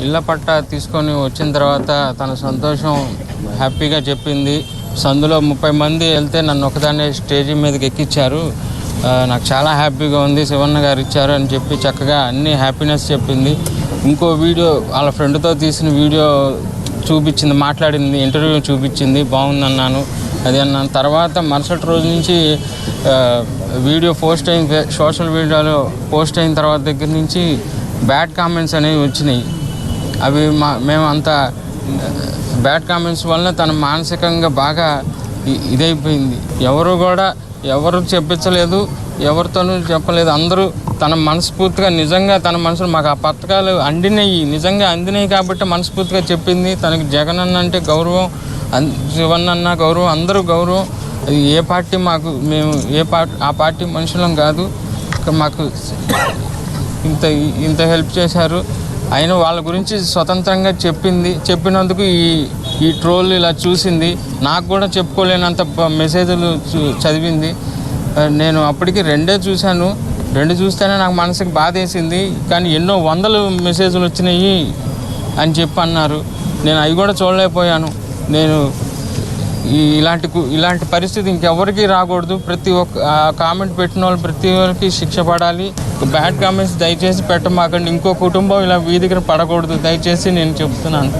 ఇళ్ళ పట్టా తీసుకొని వచ్చిన తర్వాత తన సంతోషం హ్యాపీగా చెప్పింది. సందులో 30 మంది వెళ్తే నన్ను ఒకదాన్నే స్టేజీ మీదకి ఎక్కించారు, నాకు చాలా హ్యాపీగా ఉంది, శివన్న గారు ఇచ్చారు అని చెప్పి చక్కగా అన్ని హ్యాపీనెస్ చెప్పింది. ఇంకో వీడియో వాళ్ళ ఫ్రెండ్తో తీసిన వీడియో చూపించింది, మాట్లాడింది, ఇంటర్వ్యూ చూపించింది, బాగుందన్నాను, అది అన్నాను. తర్వాత మరుసటి రోజు నుంచి వీడియో పోస్ట్ అయిన సోషల్ మీడియాలో పోస్ట్ అయిన తర్వాత దగ్గర నుంచి బ్యాడ్ కామెంట్స్ అనేవి వచ్చినాయి. అవి మేము అంత బ్యాడ్ కామెంట్స్ వలన తను మానసికంగా బాగా ఇదైపోయింది. ఎవరు చెప్పించలేదు, ఎవరితోనూ చెప్పలేదు. అందరూ తన మనస్ఫూర్తిగా నిజంగా తన మనసులో మాకు ఆ పథకాలు నిజంగా అందినాయి కాబట్టి మనస్ఫూర్తిగా చెప్పింది. తనకి జగన్ అన్న అంటే గౌరవం, శివన్న అన్న గౌరవం, అందరూ గౌరవం. అది ఏ పార్టీ మేము ఆ పార్టీ మనుషులం కాదు. మాకు ఇంత హెల్ప్ చేశారు. అయినా వాళ్ళ గురించి స్వతంత్రంగా చెప్పినందుకు ఈ ట్రోల్ ఇలా చూసింది. నాకు కూడా చెప్పుకోలేనంత మెసేజ్లు చదివింది. నేను అప్పటికి 2 చూశాను. 2 చూస్తేనే నాకు మనసుకి బాధేసింది. కానీ ఎన్నో వందలు మెసేజ్లు వచ్చినాయి అని చెప్పి అన్నారు. నేను అవి కూడా చూడలేకపోయాను. నేను ఇలాంటి పరిస్థితి ఇంకెవరికి రాకూడదు. ప్రతి ఒక్క కామెంట్ పెట్టిన వాళ్ళు ప్రతి ఒక్కరికి శిక్ష పడాలి. బ్యాడ్ కామెంట్స్ దయచేసి పెట్టమాకండి. ఇంకో కుటుంబం ఇలా వీధికి పడకూడదు దయచేసి నేను చెప్తున్నాను.